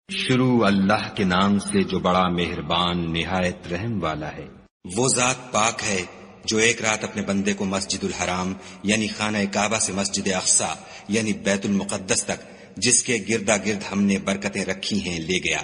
شروع اللہ کے نام سے جو بڑا مہربان نہایت رحم والا ہے۔ وہ ذات پاک ہے جو ایک رات اپنے بندے کو مسجد الحرام یعنی خانہ کعبہ سے مسجد اقصی یعنی بیت المقدس تک جس کے گردا گرد ہم نے برکتیں رکھی ہیں لے گیا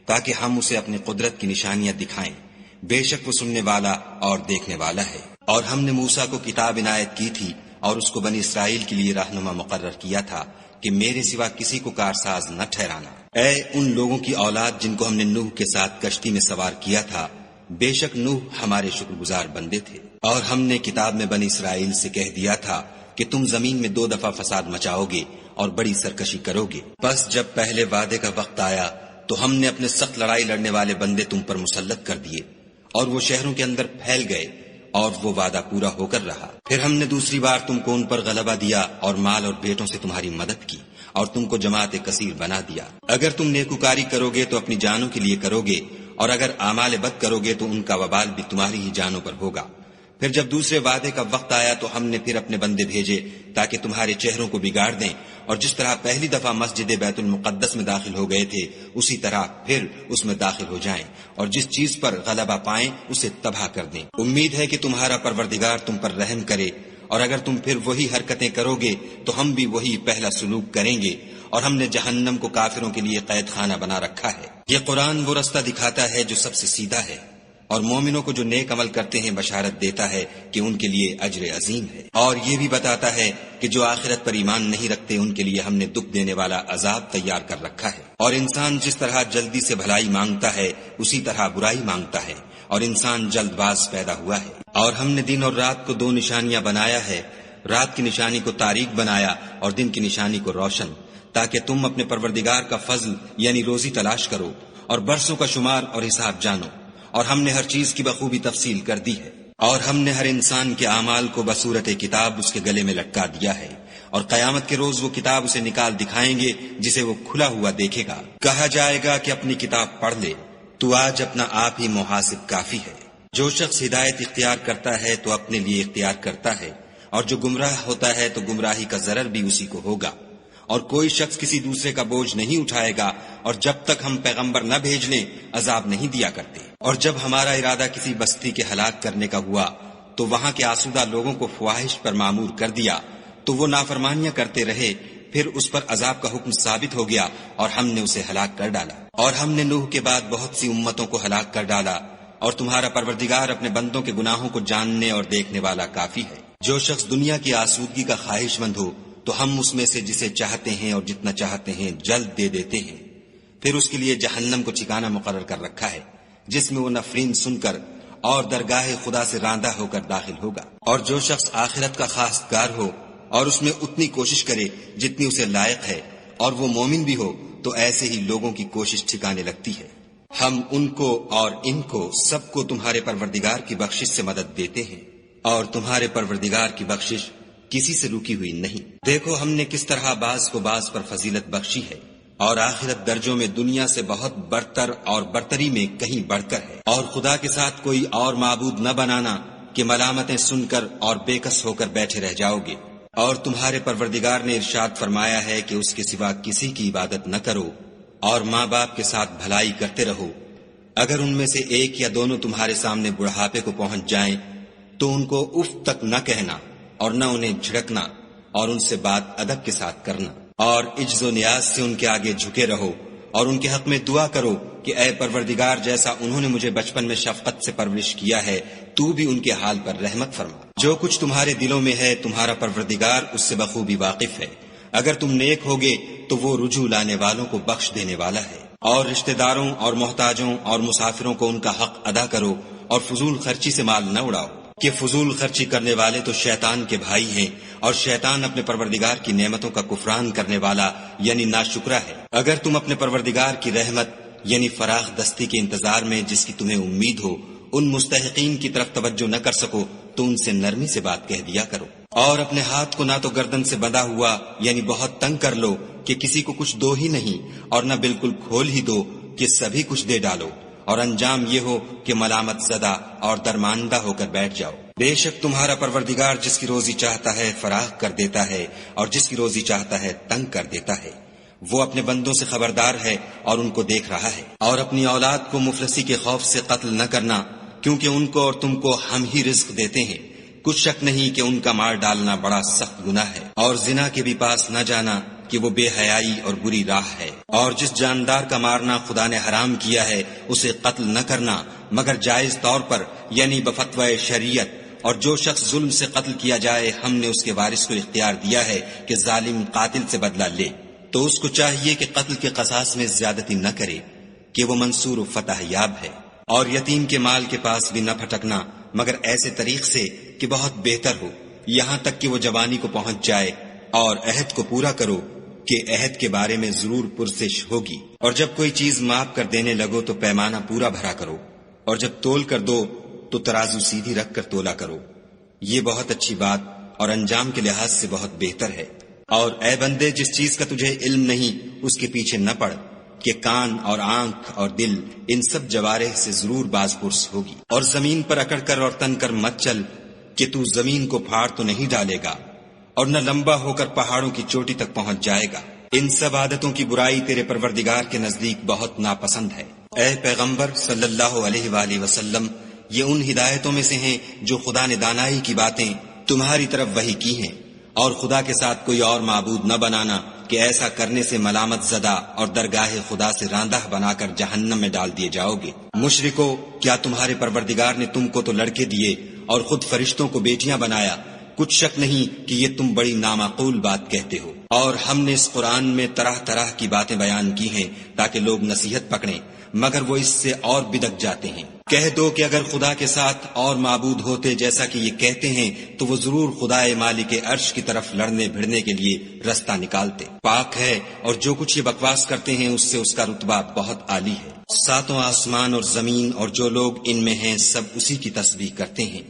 تاکہ ہم اسے اپنی قدرت کی نشانیاں دکھائیں۔ بے شک وہ سننے والا اور دیکھنے والا ہے۔ اور ہم نے موسیٰ کو کتاب عنایت کی تھی اور اس کو بنی اسرائیل کے لیے رہنما مقرر کیا تھا کہ میرے سوا کسی کو کارساز نہ ٹھہرانا۔ اے ان لوگوں کی اولاد جن کو ہم نے نوح کے ساتھ کشتی میں سوار کیا تھا، بے شک نوح ہمارے شکر گزار بندے تھے۔ اور ہم نے کتاب میں بنی اسرائیل سے کہہ دیا تھا کہ تم زمین میں 2 دفعہ فساد مچاؤ گے اور بڑی سرکشی کرو گے۔ بس جب پہلے وعدے کا وقت آیا تو ہم نے اپنے سخت لڑائی لڑنے والے بندے تم پر مسلط کر دیے اور وہ شہروں کے اندر پھیل گئے اور وہ وعدہ پورا ہو کر رہا۔ پھر ہم نے دوسری بار تم کو ان پر غلبہ دیا اور مال اور بیٹوں سے تمہاری مدد کی اور تم کو جماعت کثیر بنا دیا۔ اگر تم نیکوکاری کرو گے تو اپنی جانوں کے لیے کرو گے اور اگر اعمال بد کرو گے تو ان کا وبال بھی تمہاری ہی جانوں پر ہوگا۔ پھر جب دوسرے وعدے کا وقت آیا تو ہم نے پھر اپنے بندے بھیجے تاکہ تمہارے چہروں کو بگاڑ دیں، اور جس طرح پہلی دفعہ مسجد بیت المقدس میں داخل ہو گئے تھے اسی طرح پھر اس میں داخل ہو جائیں، اور جس چیز پر غلبہ پائیں اسے تباہ کر دیں۔ امید ہے کہ تمہارا پروردگار تم پر رحم کرے، اور اگر تم پھر وہی حرکتیں کرو گے تو ہم بھی وہی پہلا سلوک کریں گے، اور ہم نے جہنم کو کافروں کے لیے قید خانہ بنا رکھا ہے۔ یہ قرآن وہ رستہ دکھاتا ہے جو سب سے سیدھا ہے، اور مومنوں کو جو نیک عمل کرتے ہیں بشارت دیتا ہے کہ ان کے لیے اجر عظیم ہے، اور یہ بھی بتاتا ہے کہ جو آخرت پر ایمان نہیں رکھتے ان کے لیے ہم نے دکھ دینے والا عذاب تیار کر رکھا ہے۔ اور انسان جس طرح جلدی سے بھلائی مانگتا ہے اسی طرح برائی مانگتا ہے، اور انسان جلد باز پیدا ہوا ہے۔ اور ہم نے دن اور رات کو 2 نشانیاں بنایا ہے، رات کی نشانی کو تاریک بنایا اور دن کی نشانی کو روشن، تاکہ تم اپنے پروردگار کا فضل یعنی روزی تلاش کرو اور برسوں کا شمار اور حساب جانو۔ اور ہم نے ہر چیز کی بخوبی تفصیل کر دی ہے، اور ہم نے ہر انسان کے اعمال کو بصورت کتاب اس کے گلے میں لٹکا دیا ہے، اور قیامت کے روز وہ کتاب اسے نکال دکھائیں گے جسے وہ کھلا ہوا دیکھے گا۔ کہا جائے گا کہ اپنی کتاب پڑھ لے، تو آج اپنا آپ ہی محاسب کافی ہے۔ جو شخص ہدایت اختیار کرتا ہے تو اپنے لیے اختیار کرتا ہے، اور جو گمراہ ہوتا ہے تو گمراہی کا ضرر بھی اسی کو ہوگا۔ اور کوئی شخص کسی دوسرے کا بوجھ نہیں اٹھائے گا، اور جب تک ہم پیغمبر نہ بھیج لیں عذاب نہیں دیا کرتے۔ اور جب ہمارا ارادہ کسی بستی کے ہلاک کرنے کا ہوا تو وہاں کے آسودہ لوگوں کو فواحش پر معمور کر دیا تو وہ نافرمانیاں کرتے رہے، پھر اس پر عذاب کا حکم ثابت ہو گیا اور ہم نے اسے ہلاک کر ڈالا۔ اور ہم نے نوح کے بعد بہت سی امتوں کو ہلاک کر ڈالا، اور تمہارا پروردگار اپنے بندوں کے گناہوں کو جاننے اور دیکھنے والا کافی ہے۔ جو شخص دنیا کی آسودگی کا خواہش مند ہو تو ہم اس میں سے جسے چاہتے ہیں اور جتنا چاہتے ہیں جلد دے دیتے ہیں، پھر اس کے لیے جہنم کو ٹھکانہ مقرر کر رکھا ہے جس میں وہ نفرین سن کر اور درگاہ خدا سے راندہ ہو کر داخل ہوگا۔ اور جو شخص آخرت کا خواستگار ہو اور اس میں اتنی کوشش کرے جتنی اسے لائق ہے اور وہ مومن بھی ہو تو ایسے ہی لوگوں کی کوشش ٹھکانے لگتی ہے۔ ہم ان کو اور ان کو سب کو تمہارے پروردگار کی بخشش سے مدد دیتے ہیں، اور تمہارے پروردگار کی بخشش کسی سے رکی ہوئی نہیں۔ دیکھو ہم نے کس طرح بعض کو بعض پر فضیلت بخشی ہے، اور آخرت درجوں میں دنیا سے بہت برتر اور برتری میں کہیں بڑھ کر ہے۔ اور خدا کے ساتھ کوئی اور معبود نہ بنانا کہ ملامتیں سن کر اور بے کس ہو کر بیٹھے رہ جاؤ گے۔ اور تمہارے پروردگار نے ارشاد فرمایا ہے کہ اس کے سوا کسی کی عبادت نہ کرو، اور ماں باپ کے ساتھ بھلائی کرتے رہو۔ اگر ان میں سے ایک یا دونوں تمہارے سامنے بڑھاپے کو پہنچ جائیں تو ان کو اف تک نہ کہنا اور نہ انہیں جھڑکنا، اور ان سے بات ادب کے ساتھ کرنا، اور عجز و نیاز سے ان کے آگے جھکے رہو، اور ان کے حق میں دعا کرو کہ اے پروردگار جیسا انہوں نے مجھے بچپن میں شفقت سے پرورش کیا ہے تو بھی ان کے حال پر رحمت فرما۔ جو کچھ تمہارے دلوں میں ہے تمہارا پروردگار اس سے بخوبی واقف ہے۔ اگر تم نیک ہوگے تو وہ رجوع لانے والوں کو بخش دینے والا ہے۔ اور رشتہ داروں اور محتاجوں اور مسافروں کو ان کا حق ادا کرو، اور فضول خرچی سے مال نہ اڑاؤ، کہ فضول خرچی کرنے والے تو شیطان کے بھائی ہیں، اور شیطان اپنے پروردگار کی نعمتوں کا کفران کرنے والا یعنی ناشکرا ہے۔ اگر تم اپنے پروردگار کی رحمت یعنی فراخ دستی کے انتظار میں جس کی تمہیں امید ہو ان مستحقین کی طرف توجہ نہ کر سکو تو ان سے نرمی سے بات کہہ دیا کرو، اور اپنے ہاتھ کو نہ تو گردن سے بندھا ہوا یعنی بہت تنگ کر لو کہ کسی کو کچھ دو ہی نہیں، اور نہ بالکل کھول ہی دو کہ سبھی کچھ دے ڈالو، اور انجام یہ ہو کہ ملامت زدہ اور درماندہ ہو کر بیٹھ جاؤ۔ بے شک تمہارا پروردگار جس کی روزی چاہتا ہے فراخ کر دیتا ہے، اور جس کی روزی چاہتا ہے تنگ کر دیتا ہے۔ وہ اپنے بندوں سے خبردار ہے اور ان کو دیکھ رہا ہے۔ اور اپنی اولاد کو مفلسی کے خوف سے قتل نہ کرنا، کیونکہ ان کو اور تم کو ہم ہی رزق دیتے ہیں، کچھ شک نہیں کہ ان کا مار ڈالنا بڑا سخت گناہ ہے۔ اور زنا کے بھی پاس نہ جانا کہ وہ بے حیائی اور بری راہ ہے۔ اور جس جاندار کا مارنا خدا نے حرام کیا ہے اسے قتل نہ کرنا مگر جائز طور پر، یعنی بفتوی شریعت۔ اور جو شخص ظلم سے قتل کیا جائے ہم نے اس کے وارث کو اختیار دیا ہے کہ ظالم قاتل سے بدلہ لے، تو اس کو چاہیے کہ قتل کے قصاص میں زیادتی نہ کرے کہ وہ منصور و فتح یاب ہے۔ اور یتیم کے مال کے پاس بھی نہ پھٹکنا مگر ایسے طریق سے کہ بہت بہتر ہو، یہاں تک کہ وہ جوانی کو پہنچ جائے۔ اور عہد کو پورا کرو کہ عہد کے بارے میں ضرور پرسش ہوگی۔ اور جب کوئی چیز ماپ کر دینے لگو تو پیمانہ پورا بھرا کرو، اور جب تول کر دو تو ترازو سیدھی رکھ کر تولا کرو، یہ بہت اچھی بات اور انجام کے لحاظ سے بہت بہتر ہے۔ اور اے بندے، جس چیز کا تجھے علم نہیں اس کے پیچھے نہ پڑ کہ کان اور آنکھ اور دل ان سب جوارح سے ضرور باز پرس ہوگی۔ اور زمین پر اکڑ کر اور تن کر مت چل کہ تو زمین کو پھاڑ تو نہیں ڈالے گا اور نہ لمبا ہو کر پہاڑوں کی چوٹی تک پہنچ جائے گا۔ ان سب عادتوں کی برائی تیرے پروردگار کے نزدیک بہت ناپسند ہے۔ اے پیغمبر صلی اللہ علیہ وآلہ وسلم، یہ ان ہدایتوں میں سے ہیں جو خدا نے دانائی کی باتیں تمہاری طرف وحی کی ہیں، اور خدا کے ساتھ کوئی اور معبود نہ بنانا کہ ایسا کرنے سے ملامت زدہ اور درگاہ خدا سے راندہ بنا کر جہنم میں ڈال دیے جاؤ گے۔ مشرکو، کیا تمہارے پروردگار نے تم کو تو لڑکے دیے اور خود فرشتوں کو بیٹیاں بنایا؟ کچھ شک نہیں کہ یہ تم بڑی نامعقول بات کہتے ہو۔ اور ہم نے اس قرآن میں طرح طرح کی باتیں بیان کی ہیں تاکہ لوگ نصیحت پکڑیں، مگر وہ اس سے اور بدک جاتے ہیں۔ کہہ دو کہ اگر خدا کے ساتھ اور معبود ہوتے جیسا کہ یہ کہتے ہیں تو وہ ضرور خدائے مالک عرش کی طرف لڑنے بھڑنے کے لیے رستہ نکالتے۔ پاک ہے اور جو کچھ یہ بکواس کرتے ہیں اس سے اس کا رتبہ بہت عالی ہے۔ ساتوں آسمان اور زمین اور جو لوگ ان میں ہیں سب اسی کی تسبیح کرتے ہیں،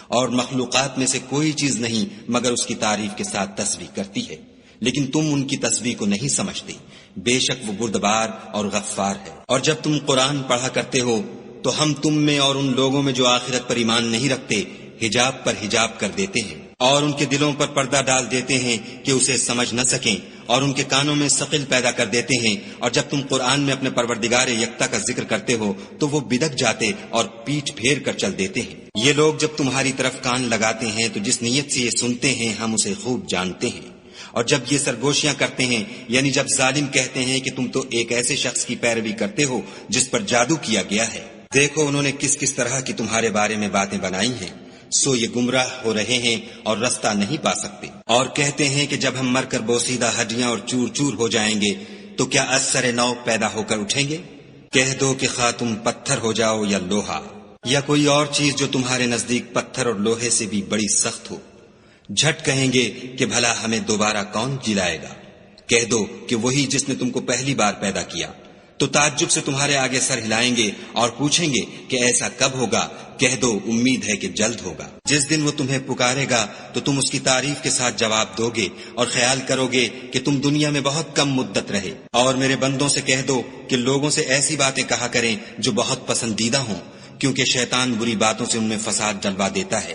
اور مخلوقات میں سے کوئی چیز نہیں مگر اس کی تعریف کے ساتھ تسبیح کرتی ہے، لیکن تم ان کی تسبیح کو نہیں سمجھتے۔ بے شک وہ بردبار اور غفار ہے۔ اور جب تم قرآن پڑھا کرتے ہو تو ہم تم میں اور ان لوگوں میں جو آخرت پر ایمان نہیں رکھتے حجاب پر حجاب کر دیتے ہیں، اور ان کے دلوں پر پردہ ڈال دیتے ہیں کہ اسے سمجھ نہ سکیں، اور ان کے کانوں میں ثقل پیدا کر دیتے ہیں۔ اور جب تم قرآن میں اپنے پروردگار یکتا کا ذکر کرتے ہو تو وہ بدک جاتے اور پیٹھ پھیر کر چل دیتے ہیں۔ یہ لوگ جب تمہاری طرف کان لگاتے ہیں تو جس نیت سے یہ سنتے ہیں ہم اسے خوب جانتے ہیں، اور جب یہ سرگوشیاں کرتے ہیں، یعنی جب ظالم کہتے ہیں کہ تم تو ایک ایسے شخص کی پیروی کرتے ہو جس پر جادو کیا گیا ہے، دیکھو انہوں نے کس کس طرح کی تمہارے بارے میں باتیں بنائی ہیں، سو یہ گمراہ ہو رہے ہیں اور رستہ نہیں پا سکتے۔ اور کہتے ہیں کہ جب ہم مر کر بوسیدہ ہڈیاں اور چور چور ہو جائیں گے تو کیا اثر نو پیدا ہو کر اٹھیں گے؟ کہہ دو کہ خواہ تم پتھر ہو جاؤ یا لوہا یا کوئی اور چیز جو تمہارے نزدیک پتھر اور لوہے سے بھی بڑی سخت ہو، جھٹ کہیں گے کہ بھلا ہمیں دوبارہ کون جلائے گا؟ کہہ دو کہ وہی جس نے تم کو پہلی بار پیدا کیا، تو تعجب سے تمہارے آگے سر ہلائیں گے اور پوچھیں گے کہ ایسا کب ہوگا؟ کہہ دو امید ہے کہ جلد ہوگا۔ جس دن وہ تمہیں پکارے گا تو تم اس کی تعریف کے ساتھ جواب دو گے اور خیال کرو گے کہ تم دنیا میں بہت کم مدت رہے۔ اور میرے بندوں سے کہہ دو کہ لوگوں سے ایسی باتیں کہا کریں جو بہت پسندیدہ ہوں، کیونکہ شیطان بری باتوں سے ان میں فساد ڈلوا دیتا ہے۔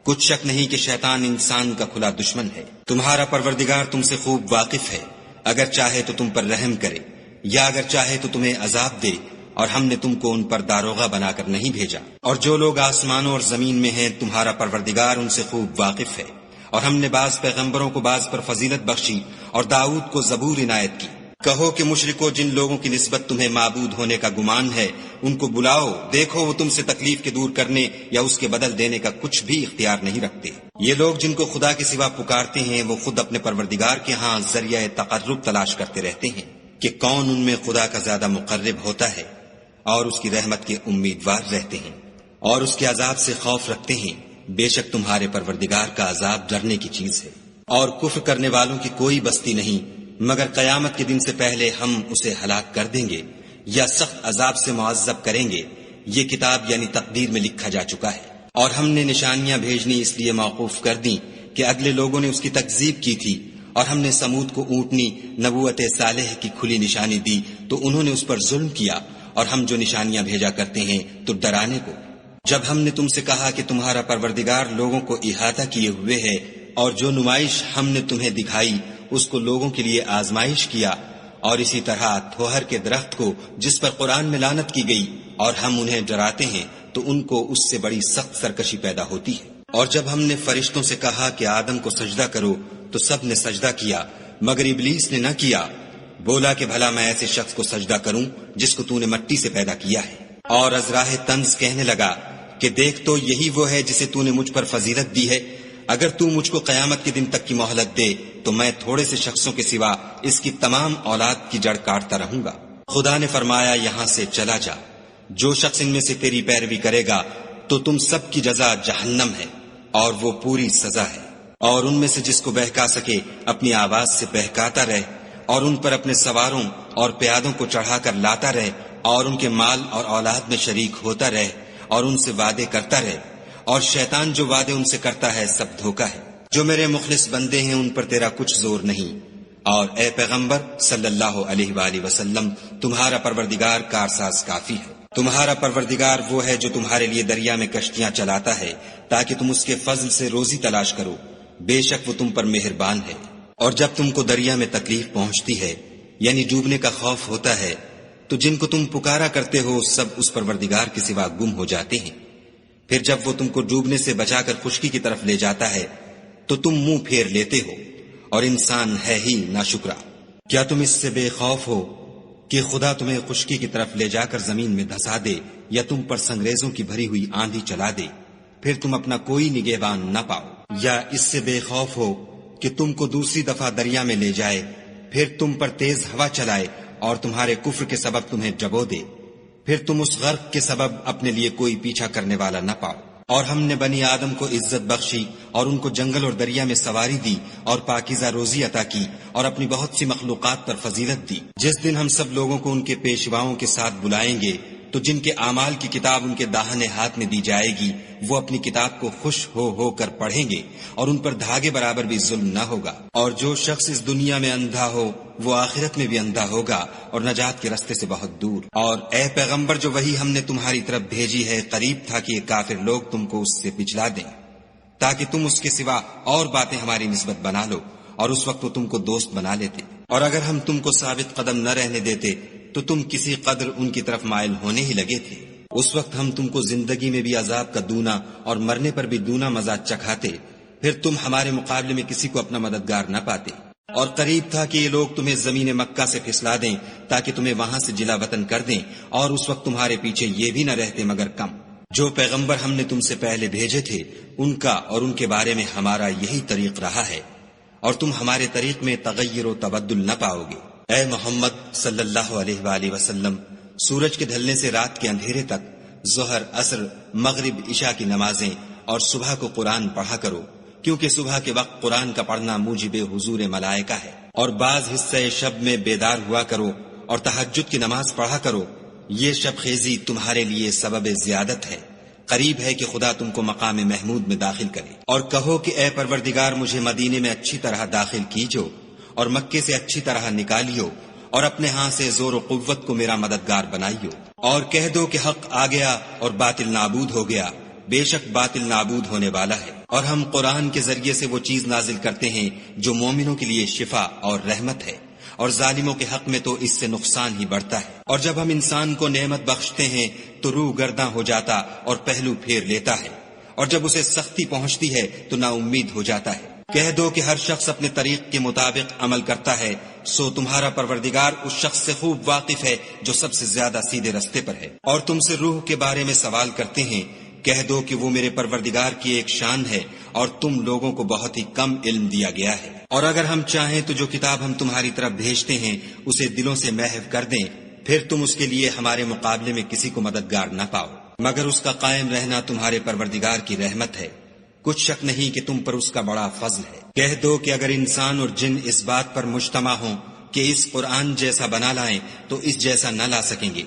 کچھ شک نہیں کہ شیطان انسان کا کھلا دشمن ہے۔ تمہارا پروردگار تم سے خوب واقف ہے، اگر چاہے تو تم پر رحم کرے یا اگر چاہے تو تمہیں عذاب دے، اور ہم نے تم کو ان پر داروغہ بنا کر نہیں بھیجا۔ اور جو لوگ آسمانوں اور زمین میں ہیں تمہارا پروردگار ان سے خوب واقف ہے۔ اور ہم نے بعض پیغمبروں کو بعض پر فضیلت بخشی اور داؤد کو زبور عنایت کی۔ کہو کہ مشرکو، جن لوگوں کی نسبت تمہیں معبود ہونے کا گمان ہے ان کو بلاؤ، دیکھو وہ تم سے تکلیف کے دور کرنے یا اس کے بدل دینے کا کچھ بھی اختیار نہیں رکھتے۔ یہ لوگ جن کو خدا کے سوا پکارتے ہیں وہ خود اپنے پروردگار کے ہاں ذریعہ تقرب تلاش کرتے رہتے ہیں کہ کون ان میں خدا کا زیادہ مقرب ہوتا ہے، اور اس کی رحمت کے امیدوار رہتے ہیں اور اس کے عذاب سے خوف رکھتے ہیں۔ بے شک تمہارے پروردگار کا عذاب ڈرنے کی چیز ہے۔ اور کفر کرنے والوں کی کوئی بستی نہیں مگر قیامت کے دن سے پہلے ہم اسے ہلاک کر دیں گے یا سخت عذاب سے معذب کریں گے۔ یہ کتاب یعنی تقدیر میں لکھا جا چکا ہے۔ اور ہم نے نشانیاں بھیجنی اس لیے موقوف کر دیں کہ اگلے لوگوں نے اس کی تکذیب کی تھی، اور ہم نے سمود کو اونٹنی نبوت صالح کی کھلی نشانی دی تو انہوں نے اس پر ظلم کیا، اور ہم جو نشانیاں بھیجا کرتے ہیں تو ڈرانے کو۔ جب ہم نے تم سے کہا کہ تمہارا پروردگار لوگوں کو احاطہ کیے ہوئے ہے، اور جو نمائش ہم نے تمہیں دکھائی اس کو لوگوں کے لیے آزمائش کیا، اور اسی طرح تھوہر کے درخت کو جس پر قرآن میں لعنت کی گئی اور ہم انہیں ڈراتے ہیں تو ان کو اس سے بڑی سخت سرکشی پیدا ہوتی ہے۔ اور جب ہم نے فرشتوں سے کہا کہ آدم کو سجدہ کرو تو سب نے سجدہ کیا مگر ابلیس نے نہ کیا، بولا کہ بھلا میں ایسے شخص کو سجدہ کروں جس کو تو نے مٹی سے پیدا کیا ہے۔ اور از راہ طنز کہنے لگا کہ دیکھ تو یہی وہ ہے جسے تو نے مجھ پر فضیلت دی ہے، اگر تو مجھ کو قیامت کے دن تک کی مہلت دے تو میں تھوڑے سے شخصوں کے سوا اس کی تمام اولاد کی جڑ کاٹتا رہوں گا۔ خدا نے فرمایا یہاں سے چلا جا، جو شخص ان میں سے تیری پیروی کرے گا تو تم سب کی جزا جہنم ہے اور وہ پوری سزا ہے، اور ان میں سے جس کو بہکا سکے اپنی آواز سے بہکاتا رہے، اور ان پر اپنے سواروں اور پیادوں کو چڑھا کر لاتا رہے، اور ان کے مال اور اولاد میں شریک ہوتا رہے، اور ان سے وعدے کرتا رہے، اور شیطان جو وعدے ان سے کرتا ہے سب دھوکا ہے۔ جو میرے مخلص بندے ہیں ان پر تیرا کچھ زور نہیں، اور اے پیغمبر صلی اللہ علیہ وآلہ وسلم تمہارا پروردگار کارساز کافی ہے۔ تمہارا پروردگار وہ ہے جو تمہارے لیے دریا میں کشتیاں چلاتا ہے تاکہ تم اس کے فضل سے روزی تلاش کرو، بے شک وہ تم پر مہربان ہے۔ اور جب تم کو دریا میں تکلیف پہنچتی ہے یعنی ڈوبنے کا خوف ہوتا ہے تو جن کو تم پکارا کرتے ہو سب اس پروردگار کے سوا گم ہو جاتے ہیں، پھر جب وہ تم کو ڈوبنے سے بچا کر خشکی کی طرف لے جاتا ہے تو تم منہ پھیر لیتے ہو، اور انسان ہے ہی ناشکرا۔ کیا تم اس سے بے خوف ہو کہ خدا تمہیں خشکی کی طرف لے جا کر زمین میں دھسا دے یا تم پر سنگریزوں کی بھری ہوئی آندھی چلا دے، پھر تم اپنا کوئی نگہبان نہ پاؤ؟ یا اس سے بے خوف ہو کہ تم کو دوسری دفعہ دریا میں لے جائے، پھر تم پر تیز ہوا چلائے اور تمہارے کفر کے سبب تمہیں ڈبو دے، پھر تم اس غرق کے سبب اپنے لیے کوئی پیچھا کرنے والا نہ پاؤ؟ اور ہم نے بنی آدم کو عزت بخشی اور ان کو جنگل اور دریا میں سواری دی اور پاکیزہ روزی عطا کی اور اپنی بہت سی مخلوقات پر فضیلت دی۔ جس دن ہم سب لوگوں کو ان کے پیشواؤں کے ساتھ بلائیں گے تو جن کے اعمال کی کتاب ان کے داہنے ہاتھ میں دی جائے گی وہ اپنی کتاب کو خوش ہو کر پڑھیں گے اور ان پر دھاگے برابر بھی ظلم نہ ہوگا۔ اور جو شخص اس دنیا میں اندھا ہو وہ آخرت میں بھی اندھا ہوگا اور نجات کے راستے سے بہت دور۔ اور اے پیغمبر جو وحی ہم نے تمہاری طرف بھیجی ہے قریب تھا کہ یہ کافر لوگ تم کو اس سے پچھلا دیں تاکہ تم اس کے سوا اور باتیں ہماری نسبت بنا لو، اور اس وقت وہ تم کو دوست بنا لیتے۔ اور اگر ہم تم کو ثابت قدم نہ رہنے دیتے تو تم کسی قدر ان کی طرف مائل ہونے ہی لگے تھے۔ اس وقت ہم تم کو زندگی میں بھی عذاب کا دونا اور مرنے پر بھی دونا مزہ چکھاتے، پھر تم ہمارے مقابلے میں کسی کو اپنا مددگار نہ پاتے۔ اور قریب تھا کہ یہ لوگ تمہیں زمین مکہ سے پھسلا دیں تاکہ تمہیں وہاں سے جلا وطن کر دیں، اور اس وقت تمہارے پیچھے یہ بھی نہ رہتے مگر کم۔ جو پیغمبر ہم نے تم سے پہلے بھیجے تھے ان کا اور ان کے بارے میں ہمارا یہی طریق رہا ہے، اور تم ہمارے طریق میں تغیر و تبدل نہ پاؤ گے۔ اے محمد صلی اللہ علیہ وآلہ وسلم سورج کے ڈھلنے سے رات کے اندھیرے تک ظہر، عصر، مغرب، عشاء کی نمازیں اور صبح کو قرآن پڑھا کرو، کیونکہ صبح کے وقت قرآن کا پڑھنا موجب حضور ملائکہ ہے۔ اور بعض حصہ شب میں بیدار ہوا کرو اور تہجد کی نماز پڑھا کرو، یہ شب خیزی تمہارے لیے سبب زیادت ہے، قریب ہے کہ خدا تم کو مقام محمود میں داخل کرے۔ اور کہو کہ اے پروردگار مجھے مدینے میں اچھی طرح داخل کیجو اور مکے سے اچھی طرح نکالیو، اور اپنے ہاں سے زور و قوت کو میرا مددگار بنائیو۔ اور کہہ دو کہ حق آ گیا اور باطل نابود ہو گیا، بے شک باطل نابود ہونے والا ہے۔ اور ہم قرآن کے ذریعے سے وہ چیز نازل کرتے ہیں جو مومنوں کے لیے شفا اور رحمت ہے، اور ظالموں کے حق میں تو اس سے نقصان ہی بڑھتا ہے۔ اور جب ہم انسان کو نعمت بخشتے ہیں تو روح گرداں ہو جاتا اور پہلو پھیر لیتا ہے، اور جب اسے سختی پہنچتی ہے تو نا امید ہو جاتا ہے۔ کہہ دو کہ ہر شخص اپنے طریق کے مطابق عمل کرتا ہے، سو تمہارا پروردگار اس شخص سے خوب واقف ہے جو سب سے زیادہ سیدھے رستے پر ہے۔ اور تم سے روح کے بارے میں سوال کرتے ہیں، کہہ دو کہ وہ میرے پروردگار کی ایک شان ہے اور تم لوگوں کو بہت ہی کم علم دیا گیا ہے۔ اور اگر ہم چاہیں تو جو کتاب ہم تمہاری طرف بھیجتے ہیں اسے دلوں سے محو کر دیں، پھر تم اس کے لیے ہمارے مقابلے میں کسی کو مددگار نہ پاؤ، مگر اس کا قائم رہنا تمہارے پروردگار کی رحمت ہے، کچھ شک نہیں کہ تم پر اس کا بڑا فضل ہے۔ کہہ دو کہ اگر انسان اور جن اس بات پر مجتمع ہوں کہ اس قرآن جیسا بنا لائیں تو اس جیسا نہ لا سکیں گے،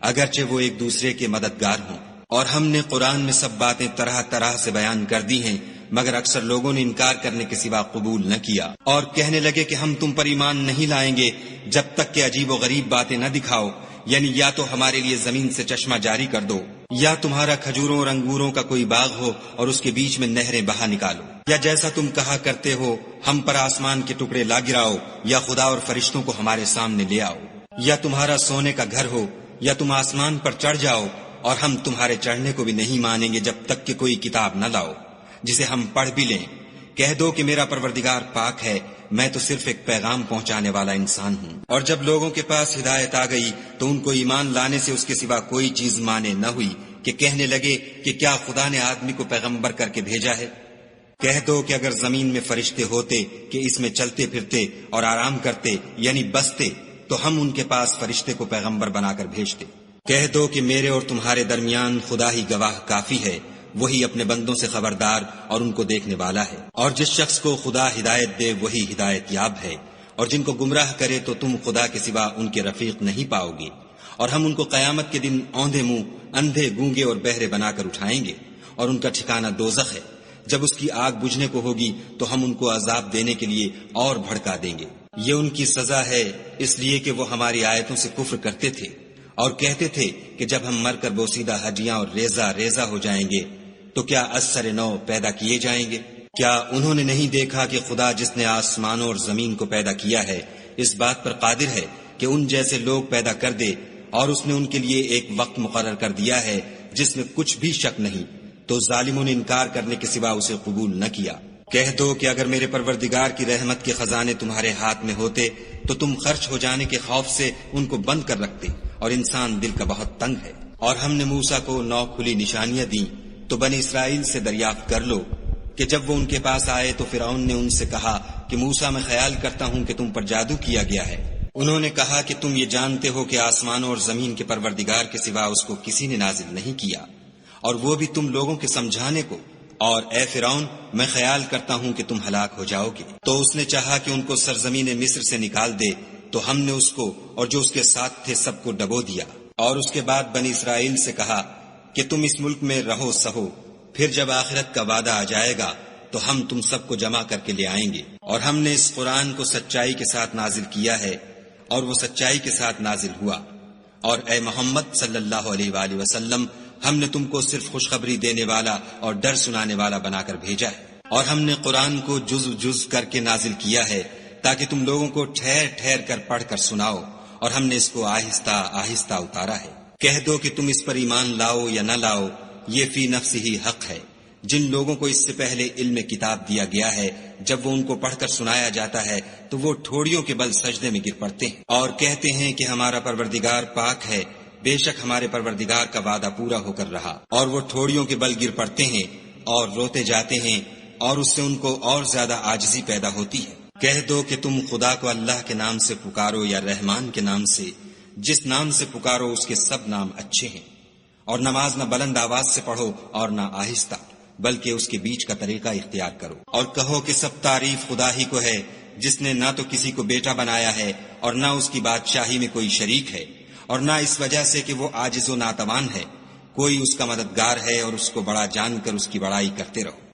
اگرچہ وہ ایک دوسرے کے مددگار ہوں۔ اور ہم نے قرآن میں سب باتیں طرح طرح سے بیان کر دی ہیں، مگر اکثر لوگوں نے انکار کرنے کے سوا قبول نہ کیا، اور کہنے لگے کہ ہم تم پر ایمان نہیں لائیں گے جب تک کہ عجیب و غریب باتیں نہ دکھاؤ، یعنی یا تو ہمارے لیے زمین سے چشمہ جاری کر دو، یا تمہارا کھجوروں اور انگوروں کا کوئی باغ ہو اور اس کے بیچ میں نہریں بہا نکالو، یا جیسا تم کہا کرتے ہو ہم پر آسمان کے ٹکڑے لا گراؤ یا خدا اور فرشتوں کو ہمارے سامنے لے آؤ، یا تمہارا سونے کا گھر ہو یا تم آسمان پر چڑھ جاؤ اور ہم تمہارے چڑھنے کو بھی نہیں مانیں گے جب تک کہ کوئی کتاب نہ لاؤ جسے ہم پڑھ بھی لیں۔ کہہ دو کہ میرا پروردگار پاک ہے، میں تو صرف ایک پیغام پہنچانے والا انسان ہوں۔ اور جب لوگوں کے پاس ہدایت آ گئی تو ان کو ایمان لانے سے اس کے سوا کوئی چیز مانے نہ ہوئی کہ کہنے لگے کہ کیا خدا نے آدمی کو پیغمبر کر کے بھیجا ہے؟ کہہ دو کہ اگر زمین میں فرشتے ہوتے کہ اس میں چلتے پھرتے اور آرام کرتے یعنی بستے تو ہم ان کے پاس فرشتے کو پیغمبر بنا کر بھیجتے۔ کہہ دو کہ میرے اور تمہارے درمیان خدا ہی گواہ کافی ہے، وہی اپنے بندوں سے خبردار اور ان کو دیکھنے والا ہے۔ اور جس شخص کو خدا ہدایت دے وہی ہدایت یاب ہے، اور جن کو گمراہ کرے تو تم خدا کے سوا ان کے رفیق نہیں پاؤ گے۔ اور ہم ان کو قیامت کے دن اوندھے منہ، اندھے، گونگے اور بہرے بنا کر اٹھائیں گے، اور ان کا ٹھکانہ دوزخ ہے۔ جب اس کی آگ بجھنے کو ہوگی تو ہم ان کو عذاب دینے کے لیے اور بھڑکا دیں گے۔ یہ ان کی سزا ہے اس لیے کہ وہ ہماری آیتوں سے کفر کرتے تھے اور کہتے تھے کہ جب ہم مر کر بوسیدہ ہڈیاں اور ریزہ ریزہ ہو جائیں گے تو کیا از سر نو پیدا کیے جائیں گے؟ کیا انہوں نے نہیں دیکھا کہ خدا جس نے آسمانوں اور زمین کو پیدا کیا ہے اس بات پر قادر ہے کہ ان جیسے لوگ پیدا کر دے، اور اس نے ان کے لیے ایک وقت مقرر کر دیا ہے جس میں کچھ بھی شک نہیں، تو ظالموں نے انکار کرنے کے سوا اسے قبول نہ کیا۔ کہہ دو کہ اگر میرے پروردگار کی رحمت کے خزانے تمہارے ہاتھ میں ہوتے تو تم خرچ ہو جانے کے خوف سے ان کو بند کر رکھتے، اور انسان دل کا بہت تنگ ہے۔ اور ہم نے موسیٰ کو 9 کھلی نشانیاں دیں تو بنی اسرائیل سے دریافت کر لو کہ جب وہ ان کے پاس آئے تو فرعون نے ان سے کہا کہ موسیٰ میں خیال کرتا ہوں کہ تم پر جادو کیا گیا ہے۔ انہوں نے کہا کہ تم یہ جانتے ہو کہ آسمانوں اور زمین کے پروردگار کے سوا اس کو کسی نے نازل نہیں کیا، اور وہ بھی تم لوگوں کے سمجھانے کو، اور اے فرعون میں خیال کرتا ہوں کہ تم ہلاک ہو جاؤ گے۔ تو اس نے چاہا کہ ان کو سرزمین مصر سے نکال دے، تو ہم نے اس کو اور جو اس کے ساتھ تھے سب کو ڈبو دیا، اور اس کے بعد بنی اسرائیل سے کہا کہ تم اس ملک میں رہو سہو، پھر جب آخرت کا وعدہ آ جائے گا تو ہم تم سب کو جمع کر کے لے آئیں گے۔ اور ہم نے اس قرآن کو سچائی کے ساتھ نازل کیا ہے، اور وہ سچائی کے ساتھ نازل ہوا۔ اور اے محمد صلی اللہ علیہ وآلہ وسلم، ہم نے تم کو صرف خوشخبری دینے والا اور ڈر سنانے والا بنا کر بھیجا ہے، اور ہم نے قرآن کو جز جز کر کے نازل کیا ہے تاکہ تم لوگوں کو ٹھہر ٹھہر کر پڑھ کر سناؤ، اور ہم نے اس کو آہستہ آہستہ اتارا ہے۔ کہہ دو کہ تم اس پر ایمان لاؤ یا نہ لاؤ، یہ فی نفس ہی حق ہے۔ جن لوگوں کو اس سے پہلے علم کتاب دیا گیا ہے جب وہ ان کو پڑھ کر سنایا جاتا ہے تو وہ ٹھوڑیوں کے بل سجدے میں گر پڑتے ہیں اور کہتے ہیں کہ ہمارا پروردگار پاک ہے، بے شک ہمارے پروردگار کا وعدہ پورا ہو کر رہا۔ اور وہ ٹھوڑیوں کے بل گر پڑتے ہیں اور روتے جاتے ہیں، اور اس سے ان کو اور زیادہ عاجزی پیدا ہوتی ہے۔ کہہ دو کہ تم خدا کو اللہ کے نام سے پکارو یا رحمان کے نام سے، جس نام سے پکارو اس کے سب نام اچھے ہیں، اور نماز نہ بلند آواز سے پڑھو اور نہ آہستہ، بلکہ اس کے بیچ کا طریقہ اختیار کرو۔ اور کہو کہ سب تعریف خدا ہی کو ہے، جس نے نہ تو کسی کو بیٹا بنایا ہے اور نہ اس کی بادشاہی میں کوئی شریک ہے، اور نہ اس وجہ سے کہ وہ عاجز و ناتوان ہے، کوئی اس کا مددگار ہے، اور اس کو بڑا جان کر اس کی بڑائی کرتے رہو۔